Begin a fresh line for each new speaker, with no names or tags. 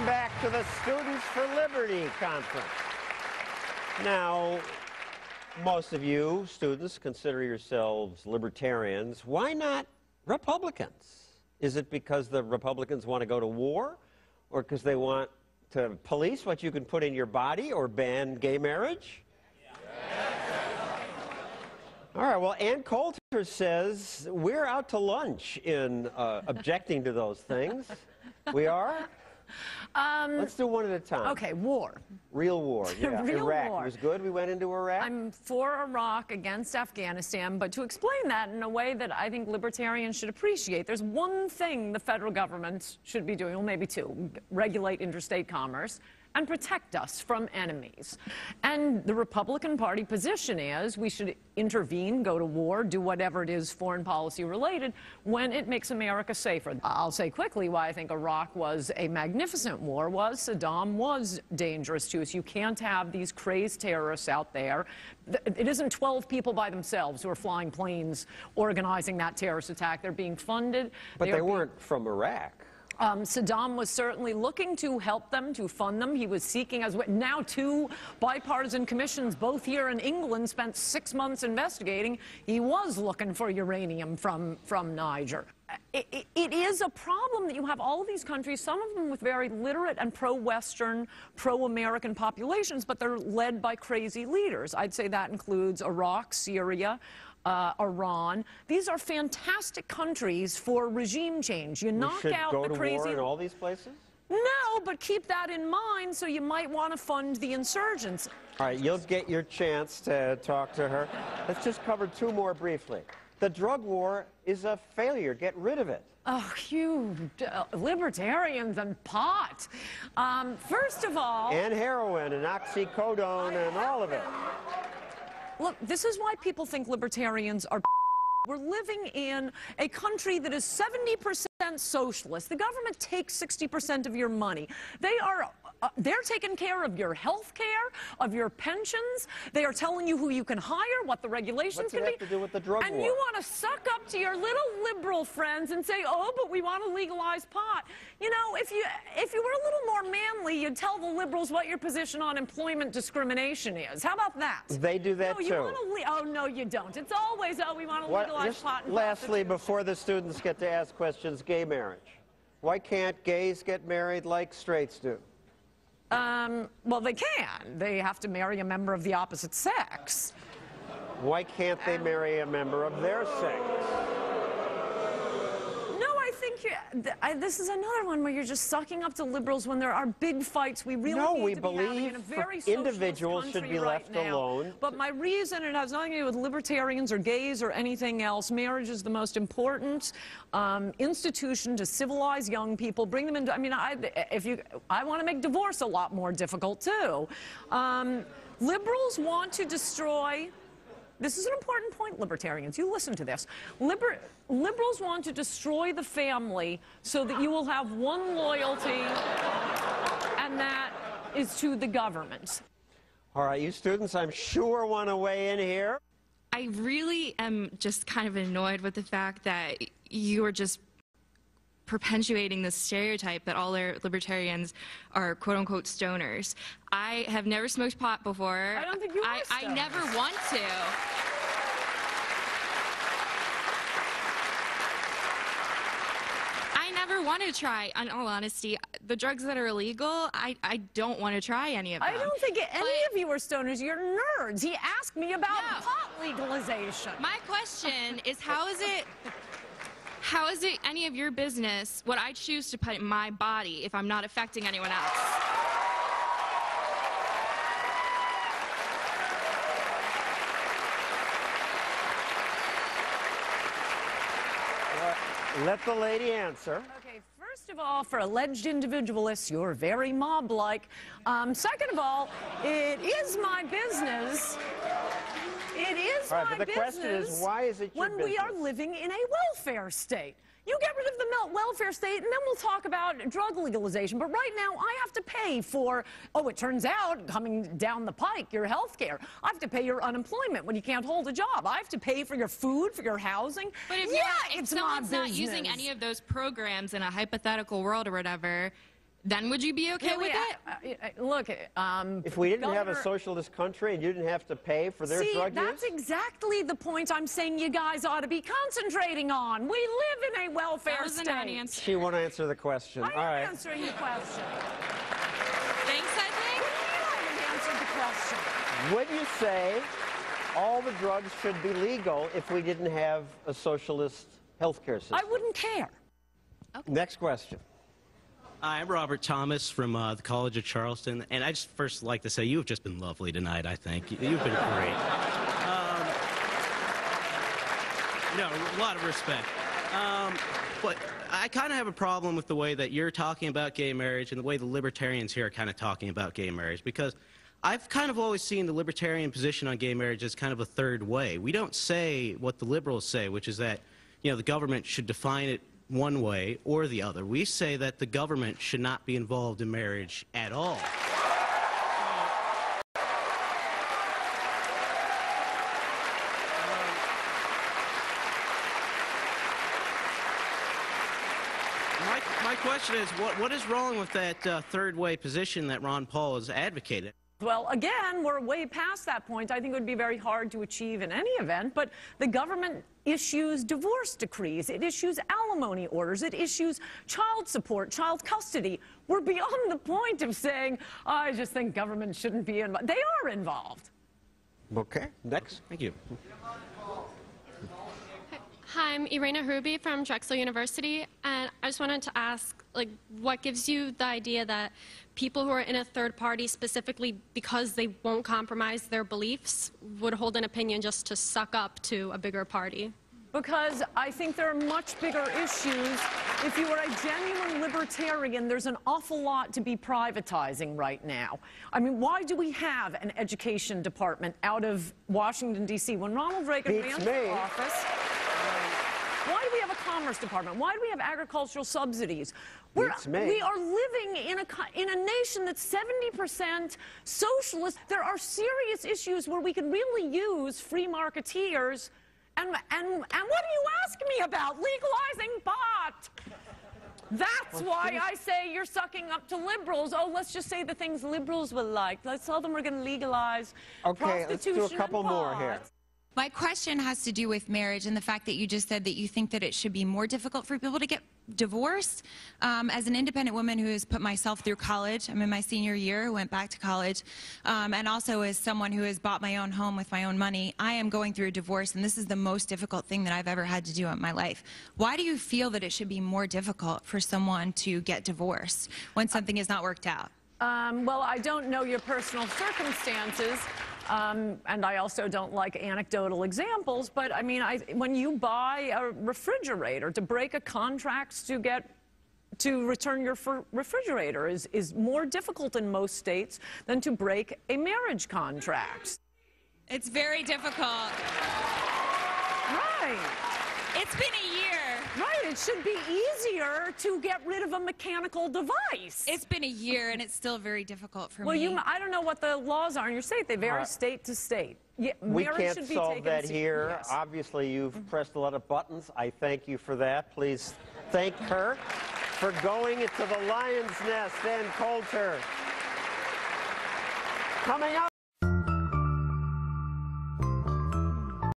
Welcome back to the Students for Liberty Conference. Now, most of you students consider yourselves libertarians. Why not Republicans? Is it because the Republicans want to go to war, or because they want to police what you can put in your body, or ban gay marriage? All right, well, Ann Coulter says we're out to lunch in objecting to those things. We are? Let's do one at a time.
Okay, war.
Real war, yeah.
Real
Iraq
war.
was good. We went into Iraq.
I'm for Iraq against Afghanistan, but to explain that in a way that I think libertarians should appreciate, there's one thing the federal government should be doing, well, maybe two: regulate interstate commerce and protect us from enemies. And the Republican Party position is we should intervene, go to war, do whatever it is foreign policy related when it makes America safer. I'll say quickly why I think Iraq was a magnificent war was Saddam was dangerous to us. You can't have these crazed terrorists out there. It isn't 12 people by themselves who are flying planes organizing that terrorist attack. They're being funded.
But they weren't from Iraq.
Saddam was certainly looking to help them, to fund them. He was seeking, as now two bipartisan commissions, both here in England, spent 6 months investigating. He was looking for uranium from Niger. It is a problem that you have all of these countries, some of them with very literate and pro-Western, pro-American populations, but they're led by crazy leaders. I'd say that includes Iraq, Syria, Iran. These are fantastic countries for regime change. You knock out the crazy...
We should go to war in all these places?
No, but keep that in mind, so you might want to fund the insurgents.
All right, you'll get your chance to talk to her. Let's just cover two more briefly. The drug war is a failure. Get rid of it.
Oh, you libertarians and pot. First of all...
And heroin and oxycodone and all of it.
Look, this is why people think libertarians are... We're living in a country that is 70% socialist. The government takes 60% of your money. They're taking care of your health care, of your pensions. They are telling you who you can hire, what the regulations can be.
What's it have to do with the drug war?
And you want to suck up to your little liberal friends and say, oh, but we want to legalize pot. You know, if you were a little more manly, you'd tell the liberals what your position on employment discrimination is. How about that?
They do that too.
Oh, no, you don't. It's always, oh, we want to legalize pot.
Lastly, before the students get to ask questions, gay marriage. Why can't gays get married like straights do?
Well, they can. They have to marry a member of the opposite sex.
Why can't they marry a member of their sex?
No, I think this is another one where you're just sucking up to liberals when there are big fights. We really need to be having in a very
individuals should be
right
left
now.
alone.
But my reason, it has nothing to do with libertarians or gays or anything else. Marriage is the most important institution to civilize young people, bring them into. I mean, I want to make divorce a lot more difficult too. Liberals want to destroy. This is an important point, libertarians. You listen to this. Liberals want to destroy the family so that you will have one loyalty, and that is to the government.
All right, you students, I'm sure want to weigh in here.
I really am just kind of annoyed with the fact that you are just perpetuating this stereotype that all libertarians are quote-unquote stoners. I have never smoked pot before.
I don't think you are
I never want to. I never want to try, in all honesty. The drugs that are illegal, I don't want to try any of them.
I don't think any of you are stoners. You're nerds. He asked me about pot legalization.
My question is, how is it any of your business what I choose to put in my body if I'm not affecting anyone else?
Let the lady answer.
Okay, first of all, for alleged individualists, you're very mob-like. Second of all, it is my business. It is my business.
But the question is, why is it your
business?
When
we are living in a welfare state. You get rid of the welfare state, and then we'll talk about drug legalization. But right now, I have to pay for, oh, it turns out, coming down the pike, your health care. I have to pay your unemployment when you can't hold a job. I have to pay for your food, for your housing.
But if,
if
someone's not using any of those programs in a hypothetical world or whatever, Then would you be okay with it?
Look,
if we didn't have a socialist country and you didn't have to pay for their drug use?
That's exactly the point I'm saying you guys ought to be concentrating on. We live in a welfare state.
Non-answer.
She won't answer the question.
I am answering the question.
Thanks, I think.
I haven't answered the question.
Would you say all the drugs should be legal if we didn't have a socialist healthcare system?
I wouldn't care.
Okay.
Next question.
Hi, I'm Robert Thomas from the College of Charleston, and I just first like to say you've just been lovely tonight, I think. You've been great. A lot of respect. But I kind of have a problem with the way that you're talking about gay marriage and the way the libertarians here are kind of talking about gay marriage, because I've kind of always seen the libertarian position on gay marriage as kind of a third way. We don't say what the liberals say, which is that, the government should define it one way or the other. We say that the government should not be involved in marriage at all. My question is, what is wrong with that third way position that Ron Paul has advocated?
Well, again, we're way past that point. I think it would be very hard to achieve in any event, but the government issues divorce decrees, it issues alimony orders, it issues child support, child custody. We're beyond the point of saying, I just think government shouldn't be involved. They are involved.
Okay, next.
Thank you.
Hi, I'm Irena Ruby from Drexel University, and I just wanted to ask, what gives you the idea that people who are in a third party, specifically because they won't compromise their beliefs, would hold an opinion just to suck up to a bigger party?
Because I think there are much bigger issues. If you are a genuine libertarian, there's an awful lot to be privatizing right now. I mean, why do we have an education department out of Washington, D.C.? When Ronald Reagan ran for office, why do we have a commerce department? Why do we have agricultural subsidies? We are living in a nation that's 70% socialist. There are serious issues where we can really use free marketeers. And what do you ask me about? Legalizing pot. That's why I say you're sucking up to liberals. Oh, let's just say the things liberals will like. Let's tell them we're going to legalize prostitution.
Let's do a couple more here.
My question has to do with marriage and the fact that you just said that you think that it should be more difficult for people to get divorced. As an independent woman who has put myself through college, I'm in my senior year, went back to college, and also as someone who has bought my own home with my own money, I am going through a divorce, and this is the most difficult thing that I've ever had to do in my life. Why do you feel that it should be more difficult for someone to get divorced when something has not worked out?
Well, I don't know your personal circumstances. And I also don't like anecdotal examples, but I mean, when you buy a refrigerator, to break a contract to return your refrigerator is more difficult in most states than to break a marriage contract.
It's very difficult.
Right.
It's been a year.
Right, it should be easier to get rid of a mechanical device.
It's been a year, and it's still very difficult for me.
Well, I don't know what the laws are in your state. They vary state to state. Yeah,
we can't solve that here.
Yes.
Obviously, you've pressed a lot of buttons. I thank you for that. Please thank her for going into the lion's nest and Coulter. Coming up.